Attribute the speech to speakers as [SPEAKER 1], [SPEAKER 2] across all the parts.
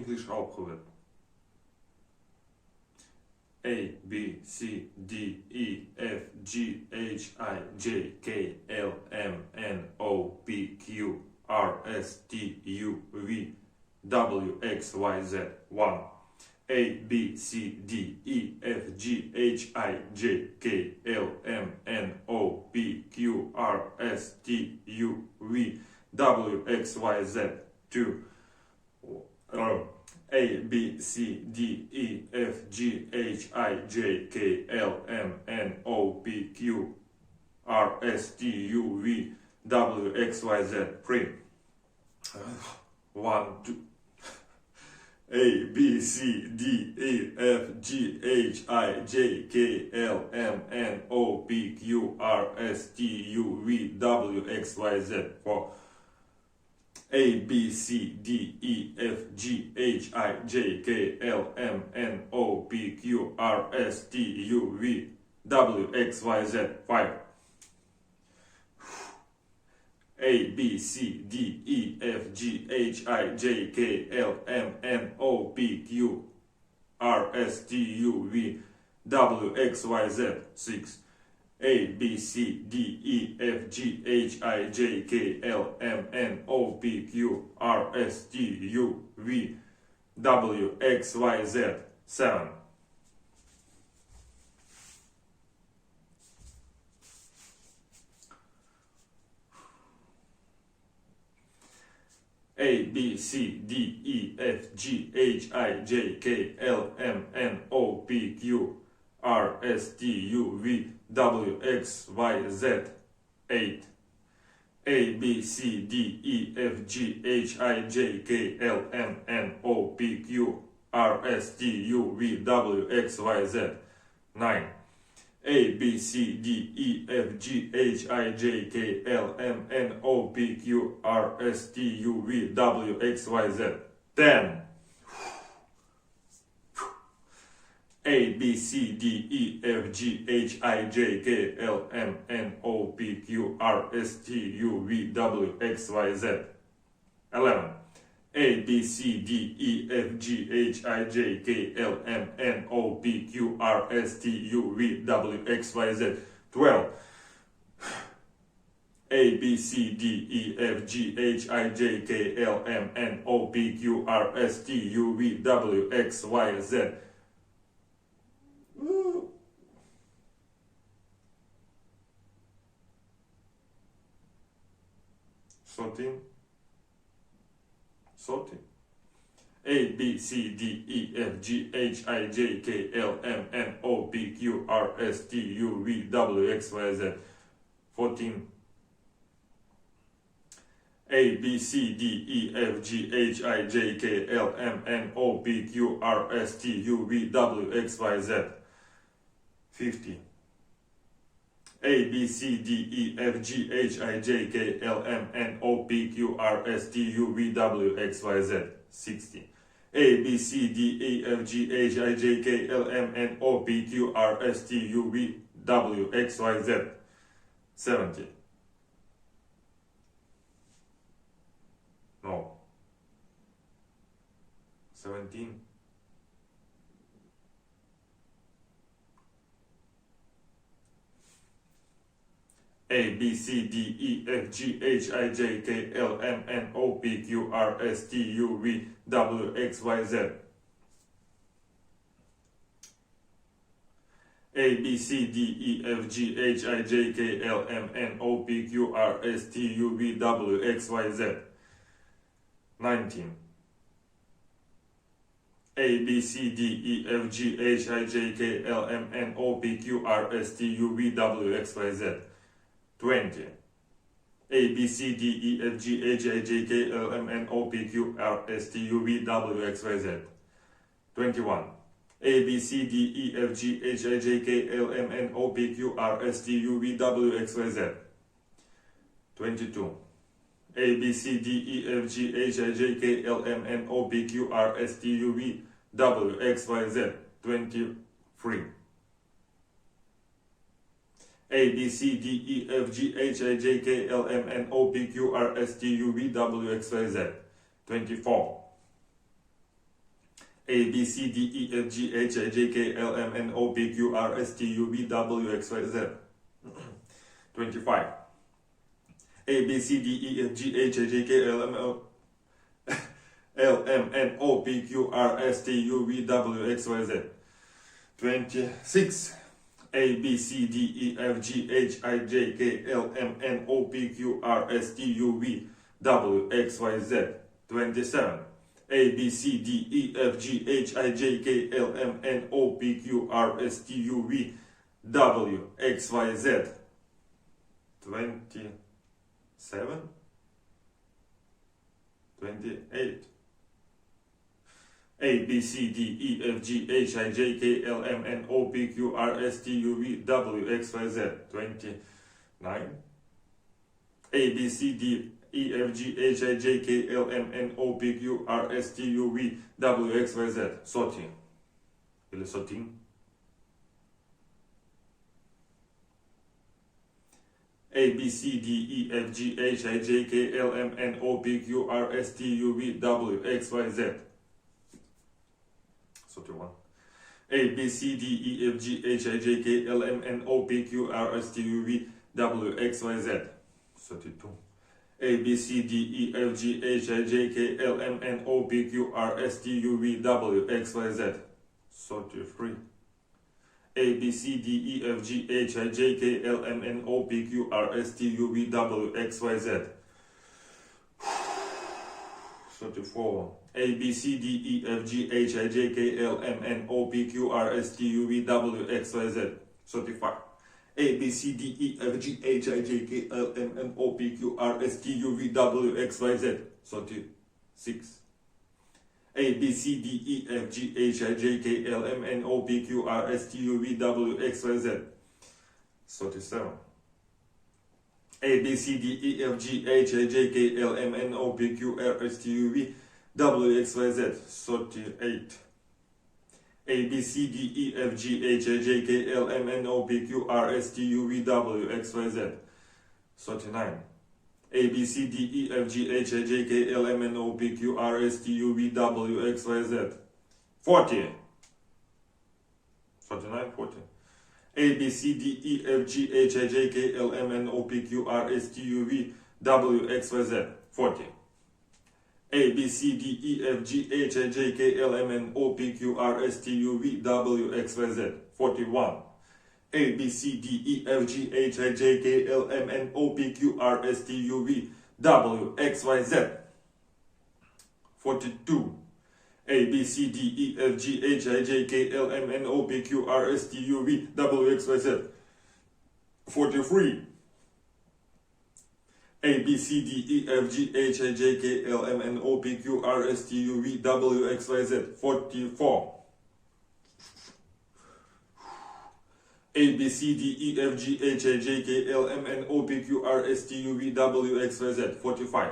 [SPEAKER 1] English alphabet. A, B, C, D, E, F, G, H, I, J, K, L, M, N, O, P, Q, R, S, T, U, V, W, X, Y, Z. 1. A, B, C, D, E, F, G, H, I, J, K, L, M, N, O, P, Q, R, S, T, U, V, W, X, Y, Z. 2. A, B, C, D, E, F, G, H, I, J, K, L, M, N, O, P, Q, R, S, T, U, V, W, X, Y, Z. 3. 1, 2. A, B, C, D, E, F, G, H, I, J, K, L, M, N, O, P, Q, R, S, T, U, V, W, X, Y, Z. 4. A, B, C, D, E, F, G, H, I, J, K, L, M, N, O, P, Q, R, S, T, U, V, W, X, Y, Z. 5. A, B, C, D, E, F, G, H, I, J, K, L, M, N, O, P, Q, R, S, T, U, V, W, X, Y, Z. 6. A, B, C, D, E, F, G, H, I, J, K, L, M, N, O, P, Q, R, S, T, U, V, W, X, Y, Z. 7. A, B, C, D, E, F, G, H, I, J, K, L, M, N, O, P, Q, R, S, T, U, V, W, X, Y, Z. 8. A, B, C, D, E, F, G, H, I, J, K, L, M, N, O, P, Q, R, S, T, U, V, W, X, Y, Z. 9. A, B, C, D, E, F, G, H, I, J, K, L, M, N, O, P, Q, R, S, T, U, V, W, X, Y, Z. 10. A, B, C, D, E, F, G, H, I, J, K, L, M, N, O, P, Q, R, S, T, U, V, W, X, Y, Z. 11. A, B, C, D, E, F, G, H, I, J, K, L, M, N, O, P, Q, R, S, T, U, V, W, X, Y, Z. 12. A, B, C, D, E, F, G, H, I, J, K, L, M, N, O, P, Q, R, S, T, U, V, W, X, Y, Z. 13. A, B, C, D, E, F, G, H, I, J, K, L, M, N, O, P, Q, R, S, T, U, V, W, X, Y, Z. 14. A, B, C, D, E, F, G, H, I, J, K, L, M, N, O, P, Q, R, S, T, U, V, W, X, Y, Z. 50. A, B, C, D, E, F, G, H, I, J, K, L, M, N, O, P, Q, R, S, T, U, V, W, X, Y, Z. 60. A, B, C, D, E, F, G, H, I, J, K, L, M, N, O, P, Q, R, S, T, U, V, W, X, Y, Z. 70. No. 17. A, B, C, D, E, F, G, H, I, J, K, L, M, N, O, P, Q, R, S, T, U, V, W, X, Y, Z. A, B, C, D, E, F, G, H, I, J, K, L, M, N, O, P, Q, R, S, T, U, V, W, X, Y, Z. 19. A, B, C, D, E, F, G, H, I, J, K, L, M, N, O, P, Q, R, S, T, U, V, W, X, Y, Z. 20. A, B, C, D, E, F, G, H, I, J, K, L, M, N, O, P, Q, R, S, T, U, V, W, X, Y, Z. 21. A, B, C, D, E, F, G, H, I, J, K, L, M, N, O, P, Q, R, S, T, U, V, W, X, Y, Z. 22. A, B, C, D, E, F, G, H, I, J, K, L, M, N, O, P, Q, R, S, T, U, V, W, X, Y, Z. 23. A, B, C, D, E, F, G, H, I, J, K, L, M, N, O, P, Q, R, S, T, U, V, W, X, Y, Z. 24. A, B, C, D, E, F, G, H, I, J, K, L, M, N, O, P, Q, R, S, T, U, V, W, X, Y, Z. 25. A, B, C, D, E, F, G, H, I, J, K, L, M, N, O, P, Q, R, S, T, U, V, W, X, Y, Z. 26. A, B, C, D, E, F, G, H, I, J, K, L, M, N, O, P, Q, R, S, T, U, V, W, X, Y, Z. 27. A, B, C, D, E, F, G, H, I, J, K, L, M, N, O, P, Q, R, S, T, U, V, W, X, Y, Z. 27. 28. A, B, C, D, E, F, G, H, I, J, K, L, M, N, O, P, Q, R, S, T, U, V, W, X, Y, Z. 29. A, B, C, D, E, F, G, H, I, J, K, L, M, N, O, P, Q, R, S, T, U, V, W, X, Y, Z. 30. Или 30. A, B, C, D, E, F, G, H, I, J, K, L, M, N, O, P, Q, R, S, T, U, V, W, X, Y, Z. 31. A, B, C, D, E, F, G, H, I, J, K, L, M, N, O, P, Q, R, S, T, U, V, W, X, Y, Z. 32. A, B, C, D, E, F, G, H, I, J, K, L, M, N, O, P, Q, R, S, T, U, V, W, X, Y, Z. 33. A, B, C, D, E, F, G, H, I, J, K, L, M, N, O, P, Q, R, S, T, U, V, W, X, Y, Z. 34. A, B, C, D, E, F, G, H, I, J, K, L, M, N, O, P, Q, R, S, T, U, V, W, X, Y, Z. 35. A, B, C, D, E, F, G, H, I, J, K, L, M, N, O, P, Q, R, S, T, U, V, W, X, Y, Z. 36. A, B, C, D, E, F, G, H, I, J, K, L, M, N, O, P, Q, R, S, T, U, V, W, X, Y, Z. 37. A, B, C, D, E, F, G, H, I, J, K, L, M, N, O, P, Q, R, S, T, U, V, W, X, Y, Z. 38. A, B, C, D, E, F, G, H, I, J, K, L, M, N, O, P, Q, R, S, T, U, V, W, X, Y, Z. 39. A, B, C, D, E, F, G, H, I, J, K, L, M, N, O, P, Q, R, S, T, U, V, W, X, Y, Z. 40. 49, 40. A, B, C, D, E, F, G, H, I, J, K, L, M, N, O, P, Q, R, S, T, U, V, W, X, Y, Z. 40. A, B, C, D, E, F, G, H, I, J, K, L, M, N, O, P, Q, R, S, T, U, V, W, X, Y, Z. 41. A, B, C, D, E, F, G, H, I, J, K, L, M, N, O, P, Q, R, S, T, U, V, W, X, Y, Z. 42. A, B, C, D, E, F, G, H, I, J, K, L, M, N, O, P, Q, R, S, T, U, V, W, X, Y, Z. 43. A, B, C, D, E, F, G, H, I, J, K, L, M, N, O, P, Q, R, S, T, U, V, W, X, Y, Z. 44. A, B, C, D, E, F, G, H, I, J, K, L, M, N, O, P, Q, R, S, T, U, V, W, X, Y, Z. 45.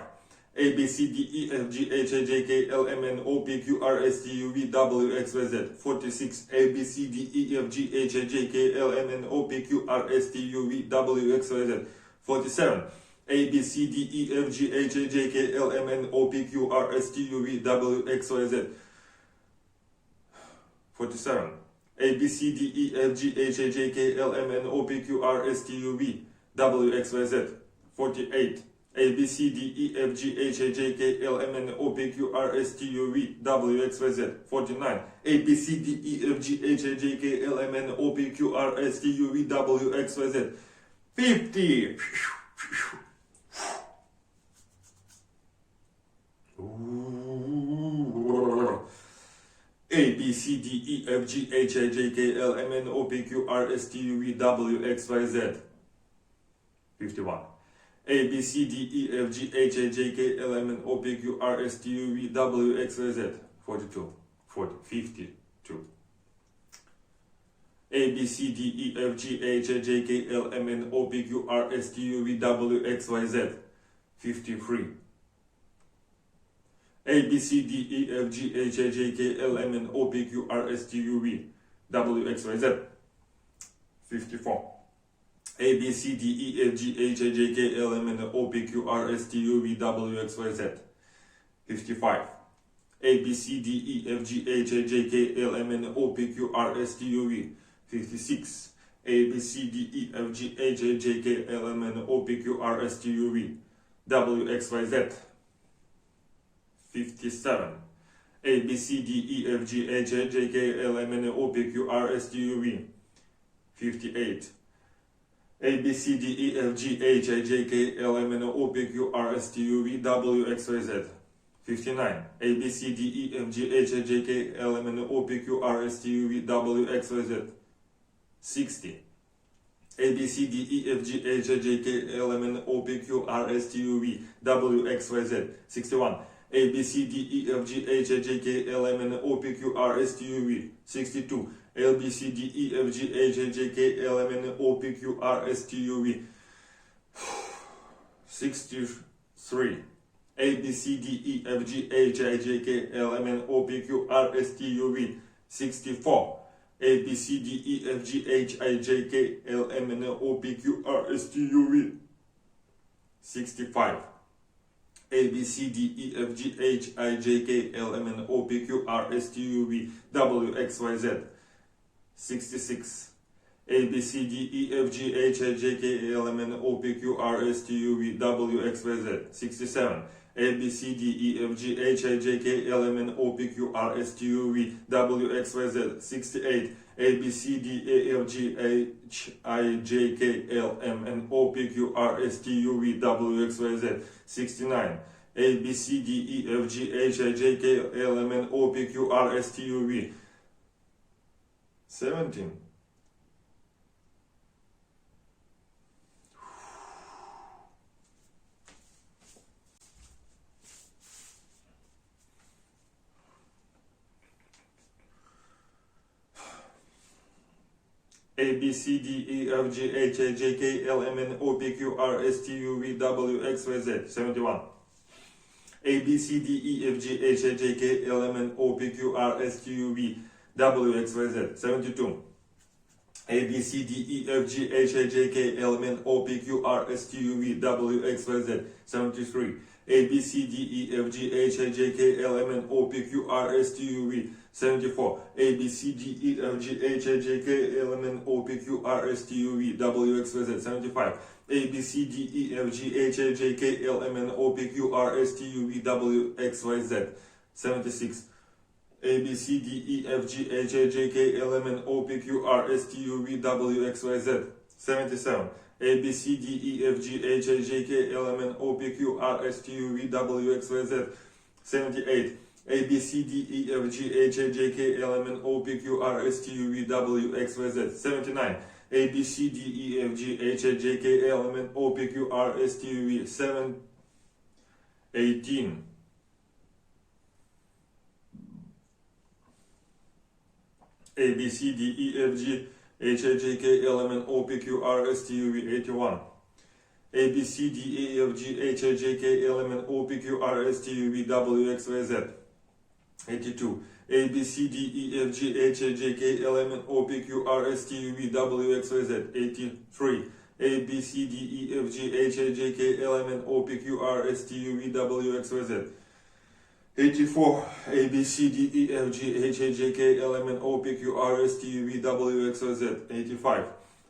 [SPEAKER 1] A, B, C, D, E, F, G, H, I, J, K, L, M, N, O, P, Q, R, S, T, U, V, W, X, Y, Z. 46. A, B, C, D, E, F, G, H, I, J, K, L, M, N, O, P, Q, R, S, T, U, V, W, X, Y, Z. 47. A, B, C, D, E, F, G, H, I, J, K, L, M, N, O, P, Q, R, S, T, U, V, W, X, Y, Z. 47. A, B, C, D, E, F, G, H, I, J, K, L, M, N, O, P, Q, R, S, T, U, V, W, X, Y, Z. 48. A, B, C, D, E, F, G, H, I, J, K, L, M, N, O, P, Q, R, S, T, U, V, W, X, Y, Z. 49. A, B, C, D, E, F, G, H, I, J, K, L, M, N, O, P, Q, R, S, T, U, V, W, X, Y, Z. 50. A, B, C, D, E, F, G, H, I, J, K, L, M, N, O, P, Q, R, S, T, U, V, W, X, Y, Z. 51. A, B, C, D, E, F, G, H, I, J, K, L, M, N, O, P, Q, R, S, T, U, V, W, X, Y, Z. 42. 52. A, B, C, D, E, F, G, H, I, J, K, L, M, N, O, P, Q, R, S, T, U, V, W, X, Y, Z. 53. A, B, C, D, E, F, G, H, I, J, K, L, M, N, O, P, Q, R, S, T, U, V, W, X, Y, Z. 54. A, B, C, D, E, F, G, H, I, J, K, L, M, N, O, P, Q, R, S, T, U, V, W, X, Y, Z. 55. A, B, C, D, E, F, G, H, I, J, K, L, M, N, O, P, Q, R, S, T, U, V. 56. A, B, C, D, E, F, G, H, I, J, K, L, M, N, O, P, Q, R, S, T, U, V. W, X, Y, Z. 57. A, B, C, D, E, F, G, H, I, J, K, L, M, N, O, P, Q, R, S, T, U, V. 58. A, B, C, D, E, F, G, H, I, J, K, L, M, N, O, P, Q, R, S, T, U, V, W, X, Y, Z. 59. A, B, C, D, E, F, G, H, I, J, K, L, M, N, O, P, Q, R, S, T, U, V, W, X, Y, Z. 60. A, B, C, D, E, F, G, H, I, J, K, L, M, N, O, P, Q, R, S, T, U, V, W, X, Y, Z. 61. A, B, C, D, E, F, G, H, I, J, K, L, M, N, O, P, Q, R, S, T, U, V. 62. A, B, C, D, E, F, G, H, I, J, K, L, M, N, O, P, Q, R, S, T, U, V. 63. A, B, C, D, E, F, G, H, I, J, K, L, M, N, O, P, Q, R, S, T, U, V. 64. A, B, C, D, E, F, G, H, I, J, K, L, M, N, O, P, Q, R, S, T, U, V. 65. A, B, C, D, E, F, G, H, I, J, K, L, M, N, O, P, Q, R, S, T, U, V, W, X, Y, Z. 66. A, B, C, D, E, F, G, H, I, J, K, L, M, N, O, P, Q, R, S, T, U, V, W, X, Y, Z. 67. A, B, C, D, E, F, G, H, I, J, K, L, M, N, O, P, Q, R, S, T, U, V, W, X, Y, Z. 68. A, B, C, D, E, F, G, H, I, J, K, L, M, N, O, P, Q, R, S, T, U, V, W, X, Y, Z. 69. A, B, C, D, E, F, G, H, I, J, K, L, M, N, O, P, Q, R, S, T, U, V. 17. A, B, C, D, E, F, G, H, I, J, K, L, M, N, O, P, Q, R, S, T, U, V, W, X, Y, Z. 71. A, B, C, D, E, F, G, H, I, J, K, L, M, N, O, P, Q, R, S, T, U, V, W, X, Y, Z. 72. A, B, C, D, E, F, G, H, I, J, K, L, M, N, O, P, Q, R, S, T, U, V, W, X, Y, Z. 73. A, B, C, D, E, F, G, H, I, J, K, L, M, N, O, P, Q, R, S, T, U, V. 74. A, B, C, D, E, F, G, H, I, J, K, L, M, N, O, P, Q, R, S, T, U, V, W, X, Y, Z. 75. A, B, C, D, E, F, G, H, I, J, K, L, M, N, O, P, Q, R, S, T, U, V, W, X, Y, Z. 76. A, B, C, D, E, F, G, H, I, J, K, L, M, N, O, P, Q, R, S, T, U, V, W, X, Y, Z. 77. A, B, C, D, E, F, G, H, I, J, K, L, M, N, O, P, Q, R, S, T, U, V, W, X, Y, Z. 78. A, B, C, D, E, F, G, H, I, J, K, L, M, N, O, P, Q, R, S, T, U, V, W, X, Y, Z. 79. A, B, C, D, E, F, G, H, I, J, K, L, M, N, O, P, Q, R, S, T, U, V. 18. A, B, C, D, E, F, G, H, I, J, K, L, M, N, O, P, Q, R, S, T, U, V. 81. A, B, C, D, E, F, G, H, I, J, K, L, M, N, O, P, Q, R, S, T, U, V, W, X, Y, Z. 82. A, B, C, D, E, F, G, H, I, J, K, L, M, N, O, P, Q, R, S, T, U, V, W, X, Y, Z. 83. A, B, C, D, E, F, G, H, I, J, K, L, M, N, O, P, Q, R, S, T, U, V, W, X, Y, Z. 84. A, B, C, D, E, F, G, H, I, J, K, L, M, N, O, P, Q, R, S, T, U, V, W, X, Y, Z. 85.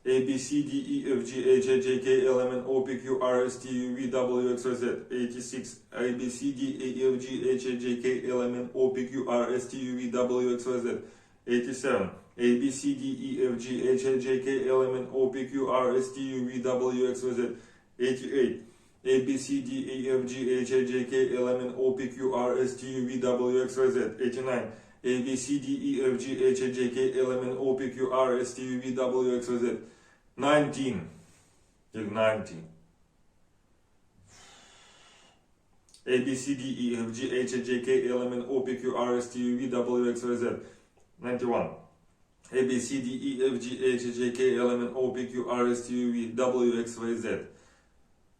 [SPEAKER 1] A, B, C, D, E, F, G, H, I, J, K, L, M, N, O, P, Q, R, S, T, U, V, W, X, Y, Z. 86. A, B, C, D, E, F, G, H, I, J, K, L, M, N, O, P, Q, R, S, T, U, V, W, X, Y, Z. 87. A, B, C, D, E, F, G, H, I, J, K, L, M, N, O, P, Q, R, S, T, U, V, W, X, Y, Z. 88. A, B, C, D, E, F, G, H, I, J, K, L, M, N, O, P, Q, R, S, T, U, V, W, X, Y, Z. 89. A, B, C, D, E, F, G, H, I, J, K, L, M, N, O, P, Q, R, S, T, U, V, W, X, Y, Z. 19. 19. A, B, C, D, E, F, G, H, I, J, K, L, M, N, O, P, Q, R, S, T, U, V, W, X, Y, Z. 91. A, B, C, D, E, F, G, H, I, J, K, L, M, N, O, P, Q, R, S, T, U, V, W, X, Y, Z.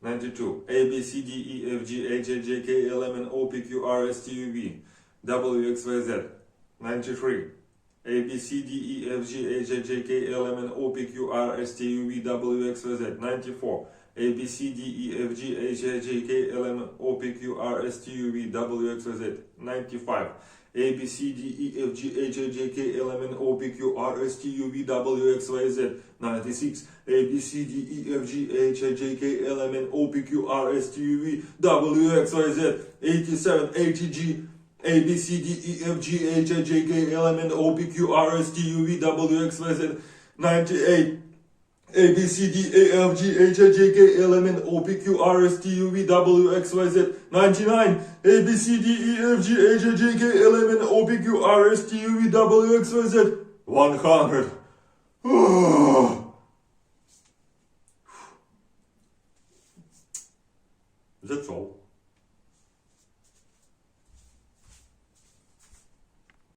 [SPEAKER 1] 92. A, B, C, D, E, F, G, H, I, J, K, L, M, N, O, P, Q, R, S, T, U, V, W, X, Y, Z. 93. A, B, C, D, E, F, G, H, I, J, K, L, M, N, O, P, Q, R, S, T, U, V, W, X, Y, Z. 94. A, B, C, D, E, F, G, H, I, J, K, L, M, N, O, P, Q, R, S, T, U, V, W, X, Y, Z. 95. A, B, C, D, E, F, G, H, I, J, K, L, M, N, O, P, Q, R, S, T, U, V, W, X, Y, Z. 96. A, B, C, D, E, F, G, H, I, J, K, L, M, N, O, P, Q, R, S, T, U, V, W, X, Y, Z. 87. A, T, G, A, B, C, D, E, F, G, H, I, J, K, L, M, N, O, P, Q, R, S, T, U, V, W, X, Y, Z. 98. A, B, C, D, A, F, G, H, I, J, K, L, M, N, O, P, Q, R, S, T, U, V, W, X, Y, Z. 99. A, B, C, D, E, F, G, H, I, J, K, L, M, N, O, P, Q, R, S, T, U, V, W, X, Y, Z. 100. That's all.